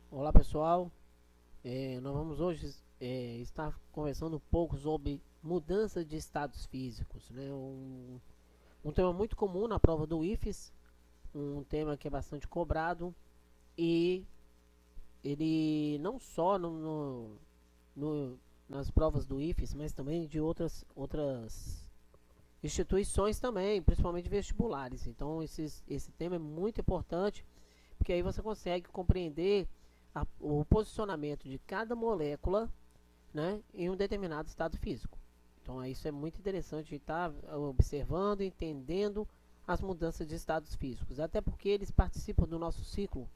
Olá pessoal, nós vamos hoje estar conversando um pouco sobre mudança de estados físicos, né? Um tema muito comum na prova do IFES, um tema que é bastante cobrado e ele não só no- nas provas do IFES, mas também de outras instituições também, principalmente vestibulares. Então esse tema é muito importante porque aí você consegue compreender o posicionamento de cada molécula, né, em um determinado estado físico. Então isso é muito interessante estar observando, entendendo as mudanças de estados físicos, até porque eles participam do nosso ciclo,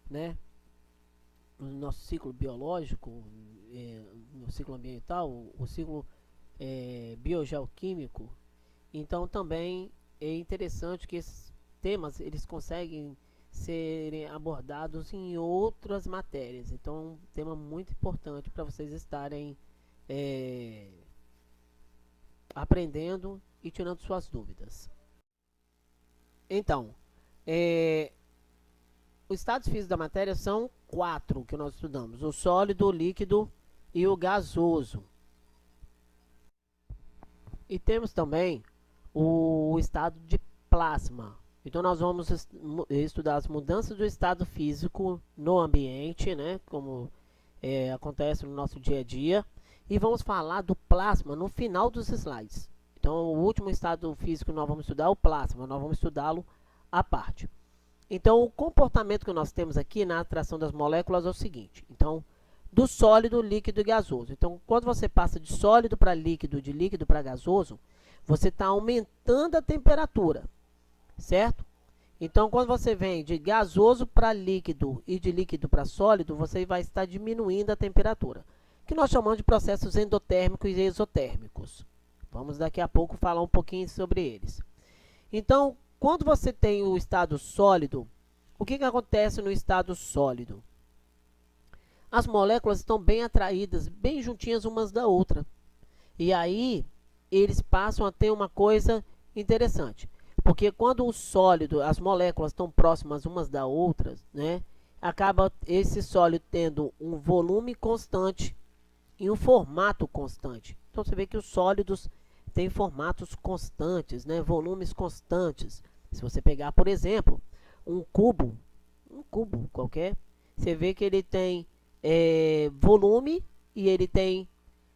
né, no nosso ciclo biológico, no ciclo ambiental, o ciclo biogeoquímico. Então também é interessante que esses temas eles conseguem serem abordados em outras matérias. Então, é um tema muito importante para vocês estarem é, aprendendo e tirando suas dúvidas. Então, é, os estados físicos da matéria são quatro que nós estudamos: o sólido, o líquido e o gasoso. E temos também o estado de plasma. Então nós vamos estudar as mudanças do estado físico no ambiente, né, como acontece no nosso dia a dia, e vamos falar do plasma no final dos slides. Então o último estado físico que nós vamos estudar é o plasma, nós vamos estudá-lo à parte. Então o comportamento que nós temos aqui na atração das moléculas é o seguinte: então do sólido, líquido e gasoso. Então, quando você passa de sólido para líquido, de líquido para gasoso, você está aumentando a temperatura, certo? Então, quando você vem de gasoso para líquido e de líquido para sólido, você vai estar diminuindo a temperatura, que nós chamamos de processos endotérmicos e exotérmicos. Vamos daqui a pouco falar um pouquinho sobre eles. Então, quando você tem o estado sólido, o que acontece no estado sólido? As moléculas estão bem atraídas, bem juntinhas umas da outra. E aí eles passam a ter uma coisa interessante. Porque quando o sólido, as moléculas estão próximas umas da outras, né? Acaba esse sólido tendo um volume constante e um formato constante. Então você vê que os sólidos têm formatos constantes, né? Volumes constantes. Se você pegar, por exemplo, um cubo qualquer, você vê que ele tem volume e ele tem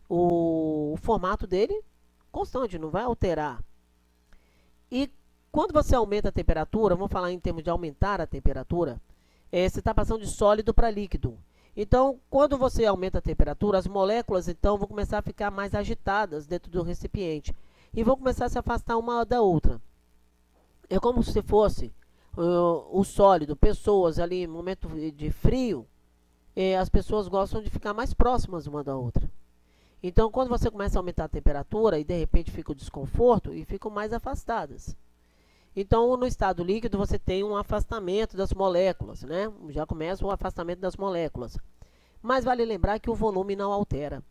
o formato dele constante, não vai alterar. E quando você aumenta a temperatura, vamos falar em termos de aumentar a temperatura, você está passando de sólido para líquido. Então, quando você aumenta a temperatura, as moléculas então vão começar a ficar mais agitadas dentro do recipiente e vão começar a se afastar uma da outra. É como se fosse o sólido, pessoas ali em momento de frio, as pessoas gostam de ficar mais próximas uma da outra. Então, quando você começa a aumentar a temperatura e de repente fica o desconforto e ficam mais afastadas. Então, no estado líquido, você tem um afastamento das moléculas, né? Já começa o afastamento das moléculas. Mas vale lembrar que o volume não altera.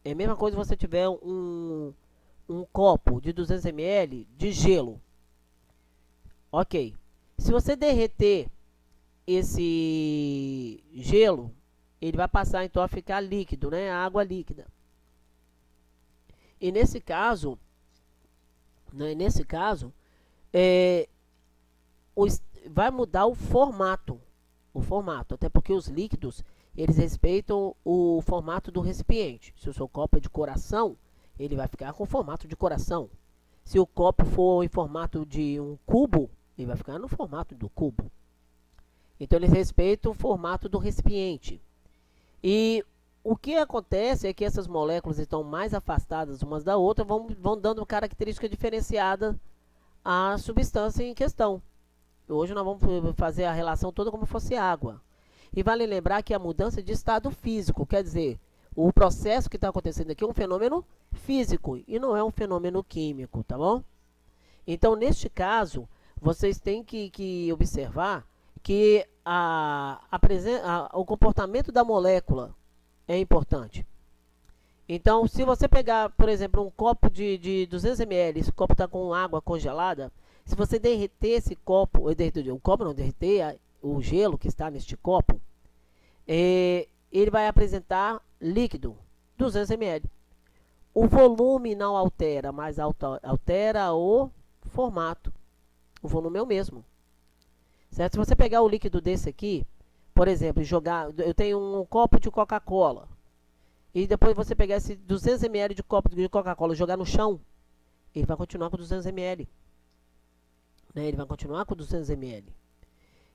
É a mesma coisa se você tiver um copo de 200 ml de gelo. Ok. Se você derreter esse gelo, ele vai passar então a ficar líquido, né? A água líquida. E nesse caso, né, é, vai mudar o formato, até porque os líquidos eles respeitam o formato do recipiente. Se o seu copo é de coração, ele vai ficar com o formato de coração. Se o copo for em formato de um cubo, ele vai ficar no formato do cubo. Então eles respeitam o formato do recipiente. E o que acontece é que essas moléculas estão mais afastadas umas da outra, vão dando característica diferenciada à substância em questão. Hoje nós vamos fazer a relação toda como fosse água. E vale lembrar que a mudança de estado físico, quer dizer, o processo que está acontecendo aqui é um fenômeno físico e não é um fenômeno químico, tá bom? Então, neste caso, vocês têm que observar que o comportamento da molécula é importante. Então, se você pegar, por exemplo, um copo de 200 ml, esse copo está com água congelada, se você derreter esse copo, o copo não derreter o gelo que está neste copo, ele vai apresentar líquido, 200 ml. O volume não altera, mas altera o formato. O volume é o mesmo. Certo? Se você pegar o líquido desse aqui, por exemplo, e jogar, eu tenho um copo de Coca-Cola, e depois você pegar esse 200 ml de copo de Coca-Cola e jogar no chão, ele vai continuar com 200 ml. Né? Ele vai continuar com 200 ml.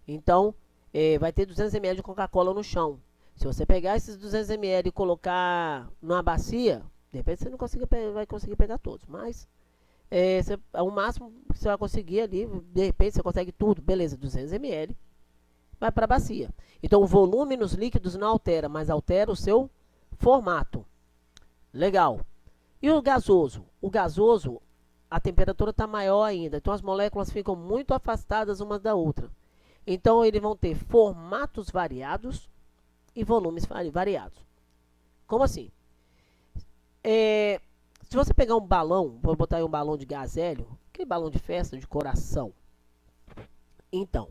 Então, vai ter 200 ml de Coca-Cola no chão. Se você pegar esses 200 ml e colocar numa bacia, de repente você não vai conseguir pegar todos, mas o máximo que você vai conseguir ali, de repente você consegue tudo, beleza, 200 ml, vai para a bacia. Então o volume nos líquidos não altera, mas altera o seu formato. Legal. E o gasoso? O gasoso, a temperatura está maior ainda, então as moléculas ficam muito afastadas uma da outra. Então eles vão ter formatos variados e volumes variados. Como assim? Se você pegar um balão, vou botar aí um balão de gás hélio, aquele balão de festa de coração. Então,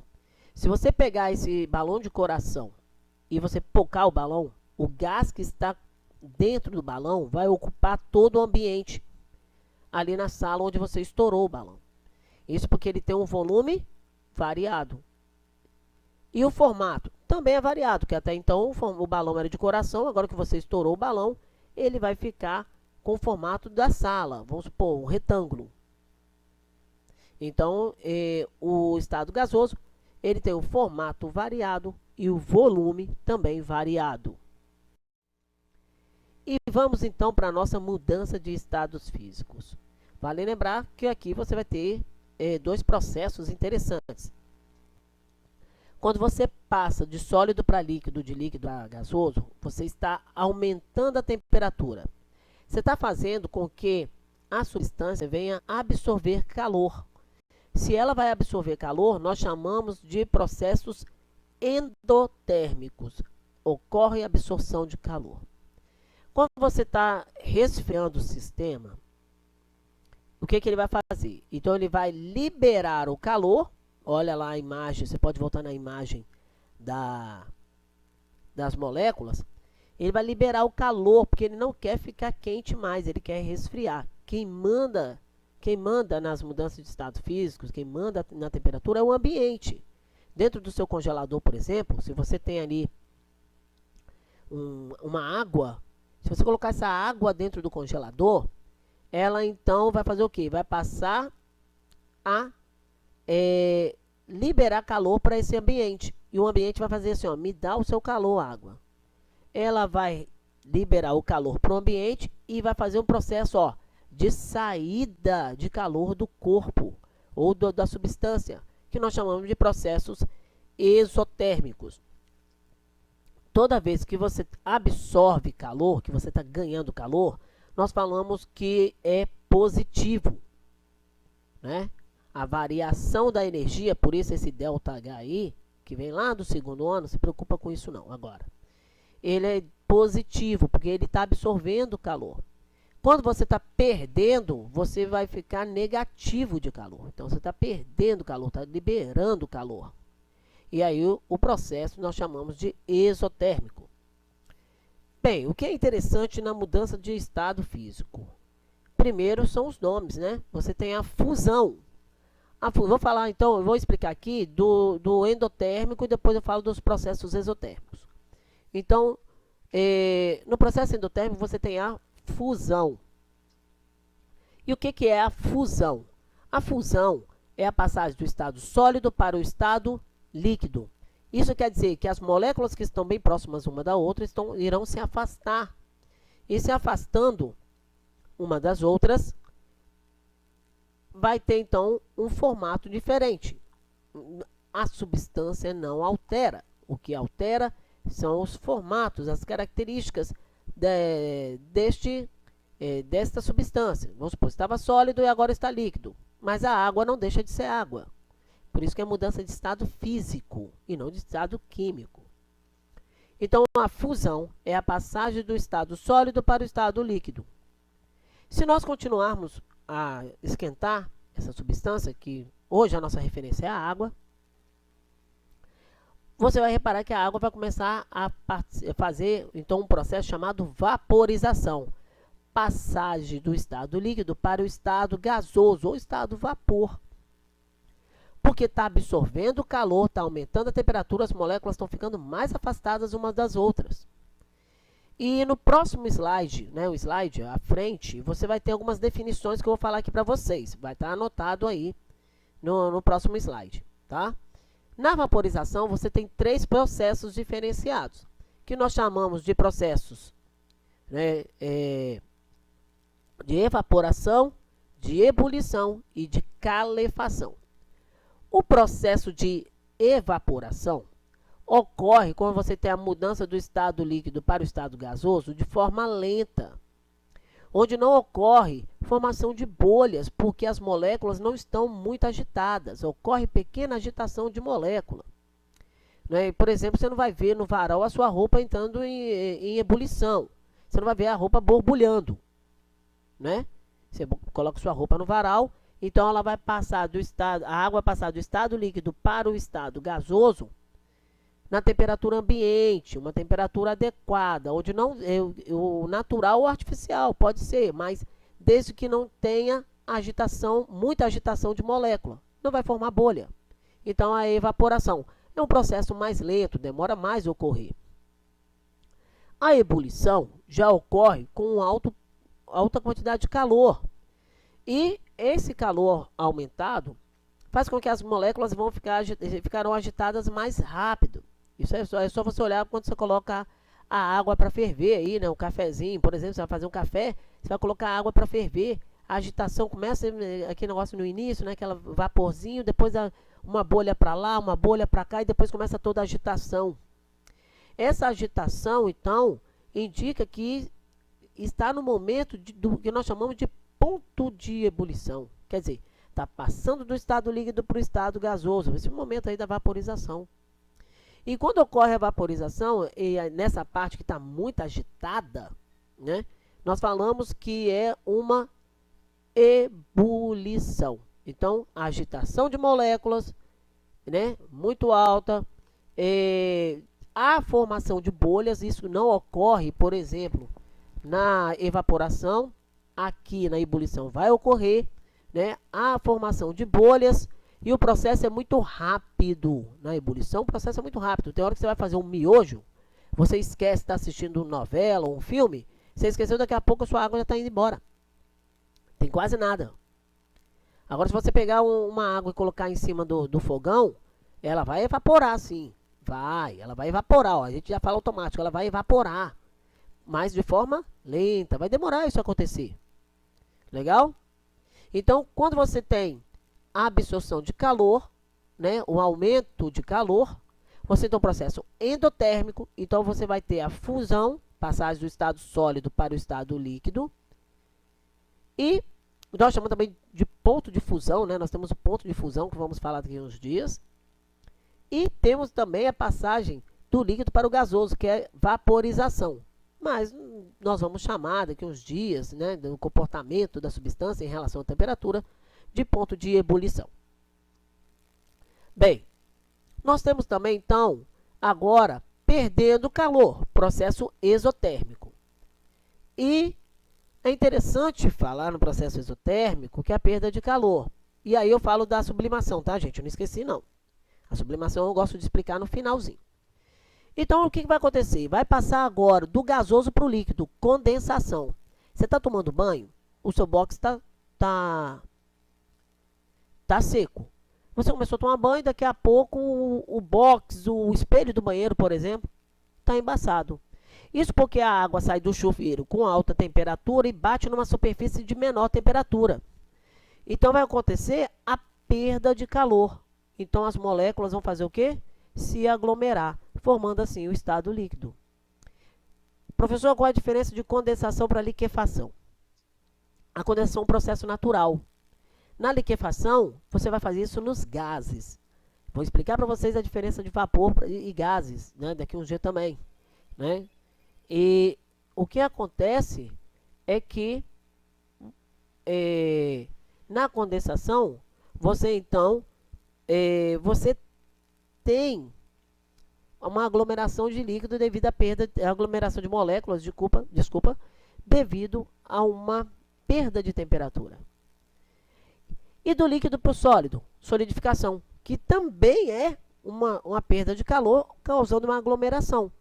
se você pegar esse balão de coração e você pocar o balão, o gás que está dentro do balão vai ocupar todo o ambiente ali na sala onde você estourou o balão. Isso porque ele tem um volume variado. E o formato também é variado, que até então o balão era de coração, agora que você estourou o balão, ele vai ficar com o formato da sala, vamos supor, um retângulo. Então, o estado gasoso, ele tem o formato variado e o volume também variado. E vamos então para a nossa mudança de estados físicos. Vale lembrar que aqui você vai ter dois processos interessantes. Quando você passa de sólido para líquido, de líquido a gasoso, você está aumentando a temperatura. Você está fazendo com que a substância venha absorver calor. Se ela vai absorver calor, nós chamamos de processos endotérmicos. Ocorre a absorção de calor. Quando você está resfriando o sistema, o que ele vai fazer? Então, ele vai liberar o calor. Olha lá a imagem, você pode voltar na imagem das moléculas. Ele vai liberar o calor, porque ele não quer ficar quente mais, ele quer resfriar. Quem manda nas mudanças de estado físicos, quem manda na temperatura é o ambiente. Dentro do seu congelador, por exemplo, se você tem ali uma água, se você colocar essa água dentro do congelador, ela então vai fazer o quê? Vai passar a liberar calor para esse ambiente. E o ambiente vai fazer assim, ó, me dá o seu calor, água. Ela vai liberar o calor para o ambiente e vai fazer um processo, ó, de saída de calor do corpo ou da substância, que nós chamamos de processos exotérmicos. Toda vez que você absorve calor, que você está ganhando calor, nós falamos que é positivo, né? A variação da energia, por isso esse ΔH aí, que vem lá do segundo ano, não se preocupa com isso não, agora. Ele é positivo, porque ele está absorvendo calor. Quando você está perdendo, você vai ficar negativo de calor. Então, você está perdendo calor, está liberando calor. E aí, o processo nós chamamos de exotérmico. Bem, o que é interessante na mudança de estado físico? Primeiro são os nomes, né? Você tem a fusão. Vou falar então, eu vou explicar aqui do endotérmico e depois eu falo dos processos exotérmicos. Então, no processo endotérmico você tem a fusão. E o que é a fusão? A fusão é a passagem do estado sólido para o estado líquido. Isso quer dizer que as moléculas que estão bem próximas uma da outra irão se afastar. E se afastando uma das outras, vai ter então um formato diferente. A substância não altera. O que altera são os formatos, as características desta substância. Vamos supor, estava sólido e agora está líquido. Mas a água não deixa de ser água. Por isso que é mudança de estado físico e não de estado químico. Então, a fusão é a passagem do estado sólido para o estado líquido. Se nós continuarmos a esquentar essa substância, que hoje a nossa referência é a água, você vai reparar que a água vai começar a fazer então um processo chamado vaporização, passagem do estado líquido para o estado gasoso ou estado vapor. Porque está absorvendo o calor, está aumentando a temperatura, as moléculas estão ficando mais afastadas umas das outras. E no próximo slide, né, o slide à frente, você vai ter algumas definições que eu vou falar aqui para vocês. Vai estar anotado aí no próximo slide, tá? Na vaporização, você tem 3 processos diferenciados, que nós chamamos de processos, né, de evaporação, de ebulição e de calefação. O processo de evaporação ocorre quando você tem a mudança do estado líquido para o estado gasoso de forma lenta, onde não ocorre formação de bolhas, porque as moléculas não estão muito agitadas, ocorre pequena agitação de molécula. Né? Por exemplo, você não vai ver no varal a sua roupa entrando em ebulição, você não vai ver a roupa borbulhando. Né? Você coloca sua roupa no varal, então ela vai passar do estado, a água vai passar do estado líquido para o estado gasoso na temperatura ambiente, uma temperatura adequada, onde não o natural ou artificial pode ser, mas desde que não tenha agitação, muita agitação de molécula, não vai formar bolha. Então a evaporação é um processo mais lento, demora mais a ocorrer. A ebulição já ocorre com alta quantidade de calor. E esse calor aumentado faz com que as moléculas ficarão agitadas mais rápido. Isso é só você olhar quando você coloca a água para ferver aí, né? Um cafezinho, por exemplo, você vai fazer um café, você vai colocar água para ferver, a agitação começa aquele negócio no início, né? Aquela vaporzinho, depois uma bolha para lá, uma bolha para cá e depois começa toda a agitação. Essa agitação, então, indica que está no momento do que nós chamamos de ponto de ebulição. Quer dizer, está passando do estado líquido para o estado gasoso, esse momento aí da vaporização. E quando ocorre a vaporização, e nessa parte que está muito agitada, né, nós falamos que é uma ebulição. Então, a agitação de moléculas, né, muito alta, a formação de bolhas, isso não ocorre, por exemplo, na evaporação, aqui na ebulição vai ocorrer, né, a formação de bolhas. E o processo é muito rápido. Na ebulição, o processo é muito rápido. Tem hora que você vai fazer um miojo, você esquece de estar assistindo uma novela ou um filme, você esqueceu, daqui a pouco a sua água já está indo embora. Tem quase nada. Agora, se você pegar uma água e colocar em cima do fogão, ela vai evaporar, sim. Ela vai evaporar. Ó. A gente já fala automático, ela vai evaporar. Mas de forma lenta. Vai demorar isso acontecer. Legal? Então, quando você tem a absorção de calor, né, o aumento de calor, você tem um processo endotérmico, então você vai ter a fusão, passagem do estado sólido para o estado líquido, e nós chamamos também de ponto de fusão, né, nós temos o ponto de fusão, que vamos falar daqui uns dias, e temos também a passagem do líquido para o gasoso, que é vaporização, mas nós vamos chamar daqui uns dias, né, do comportamento da substância em relação à temperatura, de ponto de ebulição. Bem, nós temos também, então, agora, perdendo calor, processo exotérmico. E é interessante falar no processo exotérmico que é a perda de calor. E aí eu falo da sublimação, tá, gente? Eu não esqueci, não. A sublimação eu gosto de explicar no finalzinho. Então, o que vai acontecer? Vai passar agora do gasoso para o líquido, condensação. Você está tomando banho, o seu box está seco. Você começou a tomar banho, daqui a pouco o box, o espelho do banheiro, por exemplo, está embaçado. Isso porque a água sai do chuveiro com alta temperatura e bate numa superfície de menor temperatura. Então vai acontecer a perda de calor. Então as moléculas vão fazer o quê? Se aglomerar, formando assim o estado líquido. Professor, qual é a diferença de condensação para liquefação? A condensação é um processo natural. Na liquefação, você vai fazer isso nos gases. Vou explicar para vocês a diferença de vapor e gases, né, daqui a um dia também. Né? E o que acontece é que na condensação, você então, você tem uma aglomeração de líquido devido à perda, aglomeração de moléculas, desculpa, devido a uma perda de temperatura. E do líquido para o sólido, solidificação, que também é uma perda de calor causando uma aglomeração.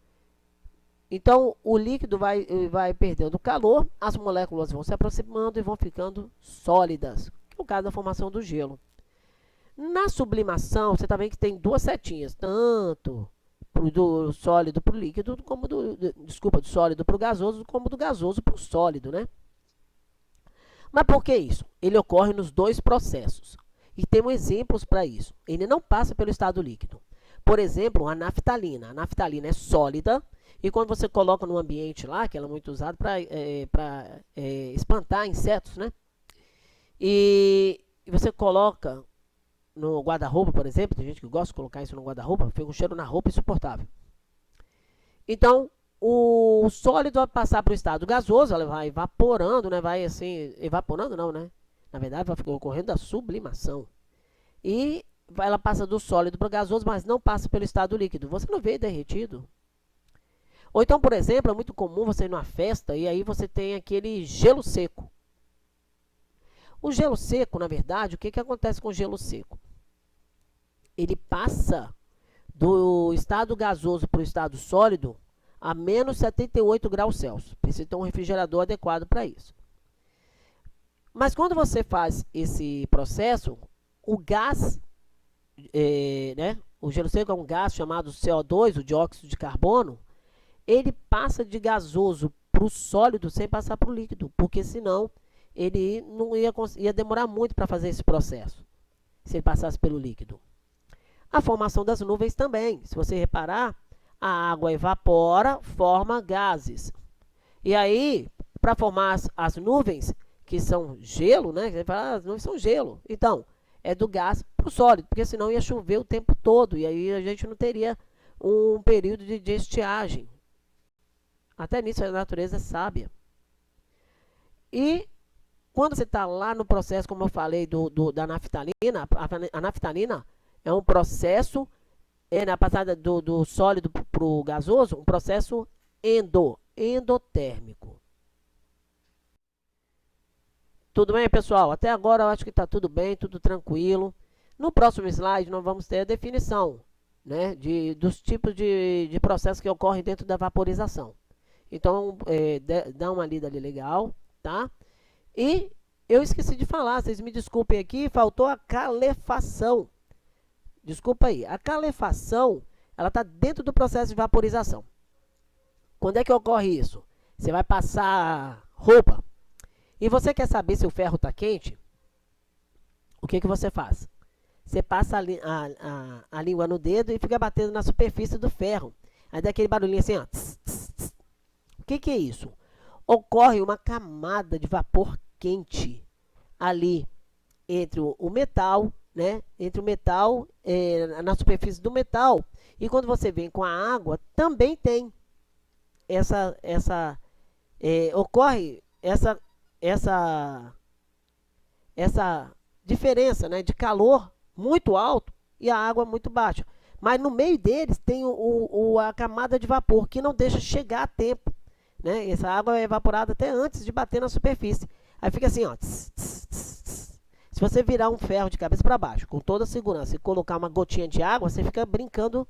Então, o líquido vai perdendo calor, as moléculas vão se aproximando e vão ficando sólidas, que é o caso da formação do gelo. Na sublimação, você está vendo que tem duas setinhas, tanto do sólido para o líquido, como do sólido para o gasoso, como do gasoso para o sólido, né? Mas por que isso? Ele ocorre nos dois processos. E temos exemplos para isso. Ele não passa pelo estado líquido. Por exemplo, a naftalina. A naftalina é sólida e quando você coloca no ambiente lá, que ela é muito usada para espantar insetos, né? E você coloca no guarda-roupa, por exemplo, tem gente que gosta de colocar isso no guarda-roupa, fica um cheiro na roupa insuportável. Então, o sólido vai passar para o estado gasoso, ela vai evaporando, né? Vai assim, evaporando não, né? Na verdade, vai ocorrendo a sublimação. E ela passa do sólido para o gasoso, mas não passa pelo estado líquido. Você não vê derretido. Ou então, por exemplo, é muito comum você ir numa festa e aí você tem aquele gelo seco. O gelo seco, na verdade, o que acontece com o gelo seco? Ele passa do estado gasoso para o estado sólido a menos 78 graus Celsius. Precisa ter um refrigerador adequado para isso. Mas quando você faz esse processo, o gás, o gelo seco é um gás chamado CO2, o dióxido de carbono, ele passa de gasoso para o sólido sem passar para o líquido, porque senão ele não ia demorar muito para fazer esse processo, se ele passasse pelo líquido. A formação das nuvens também, se você reparar, a água evapora, forma gases. E aí, para formar as nuvens, que são gelo, né? Você fala, as nuvens são gelo. Então, é do gás para o sólido, porque senão ia chover o tempo todo. E aí a gente não teria um período de estiagem. Até nisso a natureza é sábia. E quando você está lá no processo, como eu falei, da naftalina, a naftalina é um processo, na passada do sólido para o gasoso, um processo endotérmico. Tudo bem, pessoal? Até agora eu acho que está tudo bem, tudo tranquilo. No próximo slide nós vamos ter a definição, né, dos tipos de processos que ocorrem dentro da vaporização. Então, dá uma lida ali legal, tá? E eu esqueci de falar, vocês me desculpem aqui, faltou a calefação. Desculpa aí, a calefação, ela está dentro do processo de vaporização. Quando é que ocorre isso? Você vai passar roupa e você quer saber se o ferro está quente? O que você faz? Você passa a língua no dedo e fica batendo na superfície do ferro. Aí dá aquele barulhinho assim, ó. Tss, tss, tss. O que é isso? Ocorre uma camada de vapor quente ali entre o metal, né? Entre o metal, na superfície do metal. E quando você vem com a água, também tem ocorre essa diferença, né, de calor muito alto e a água muito baixa. Mas no meio deles tem a camada de vapor que não deixa chegar a tempo. Né? Essa água é evaporada até antes de bater na superfície. Aí fica assim, ó. Tss, tss, tss, tss. Se você virar um ferro de cabeça para baixo, com toda a segurança, e colocar uma gotinha de água, você fica brincando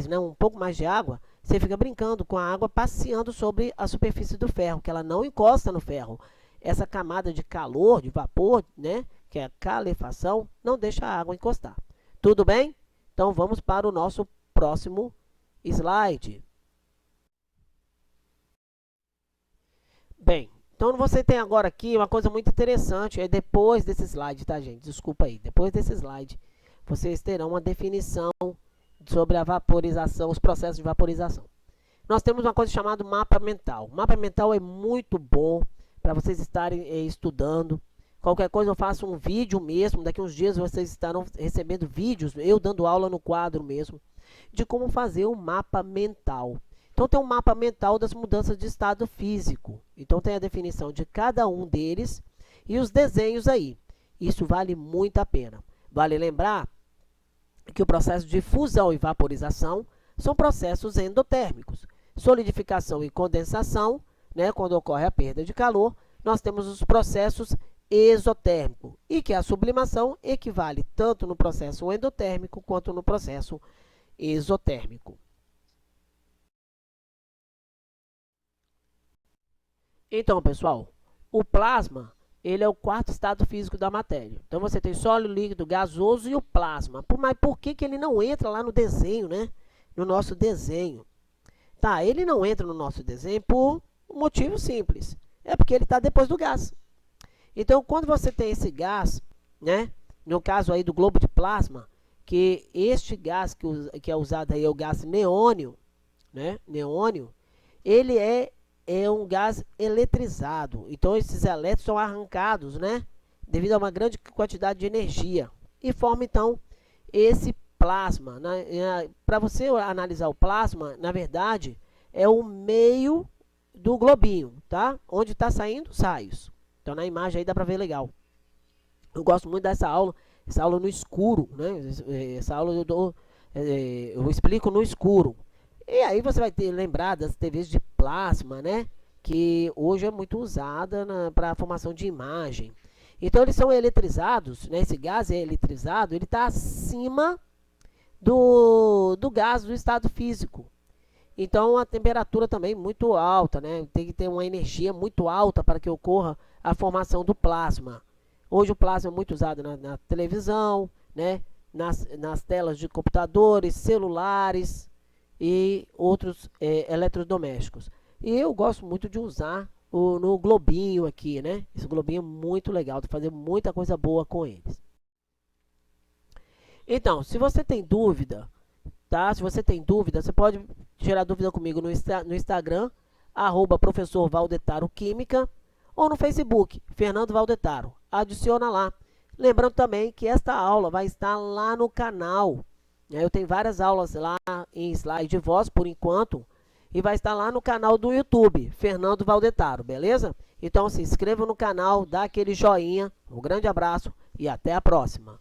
né, um pouco mais de água, você fica brincando com a água passeando sobre a superfície do ferro, que ela não encosta no ferro. Essa camada de calor, de vapor, né, que é a calefação, não deixa a água encostar. Tudo bem? Então vamos para o nosso próximo slide. Bem, então você tem agora aqui uma coisa muito interessante, é depois desse slide, tá, gente? Desculpa aí, depois desse slide, vocês terão uma definição sobre a vaporização, os processos de vaporização. Nós temos uma coisa chamada mapa mental. O mapa mental é muito bom para vocês estarem estudando. Qualquer coisa eu faço um vídeo mesmo, daqui uns dias vocês estarão recebendo vídeos, eu dando aula no quadro mesmo, de como fazer um mapa mental. Então tem um mapa mental das mudanças de estado físico. Então tem a definição de cada um deles e os desenhos aí. Isso vale muito a pena. Vale lembrar que o processo de fusão e vaporização são processos endotérmicos. Solidificação e condensação, né, quando ocorre a perda de calor, nós temos os processos exotérmicos, e que a sublimação equivale tanto no processo endotérmico quanto no processo exotérmico. Então, pessoal, o plasma, ele é o quarto estado físico da matéria. Então, você tem sólido, líquido, gasoso e o plasma. Mas por que ele não entra lá no desenho, né? No nosso desenho? Tá, ele não entra no nosso desenho por um motivo simples. É porque ele está depois do gás. Então, quando você tem esse gás, né? No caso aí do globo de plasma, que este gás que é usado aí é o gás neônio, né? Neônio, ele é um gás eletrizado. Então, esses elétrons são arrancados, né? Devido a uma grande quantidade de energia. E forma, então, esse plasma. Para você analisar o plasma, na verdade, é o meio do globinho, tá? Onde está saindo os raios. Então, na imagem aí dá para ver legal. Eu gosto muito dessa aula, essa aula no escuro, né? Essa aula eu explico no escuro. E aí você vai ter lembrar das TVs de plasma, né? Que hoje é muito usada para a formação de imagem. Então eles são eletrizados, né? Esse gás é eletrizado, ele está acima do gás do estado físico. Então a temperatura também muito alta, né? Tem que ter uma energia muito alta para que ocorra a formação do plasma. Hoje o plasma é muito usado na televisão, né? Nas telas de computadores, celulares e outros eletrodomésticos. E eu gosto muito de usar no globinho aqui, né? Esse globinho é muito legal, de fazer muita coisa boa com eles. Então, se você tem dúvida, tá? Se você tem dúvida, você pode tirar dúvida comigo no Instagram, @professor Valdetaro Química, ou no Facebook, Fernando Valdetaro. Adiciona lá. Lembrando também que esta aula vai estar lá no canal. Eu tenho várias aulas lá em slide de voz, por enquanto, e vai estar lá no canal do YouTube, Fernando Valdetaro, beleza? Então se inscreva no canal, dá aquele joinha, um grande abraço e até a próxima.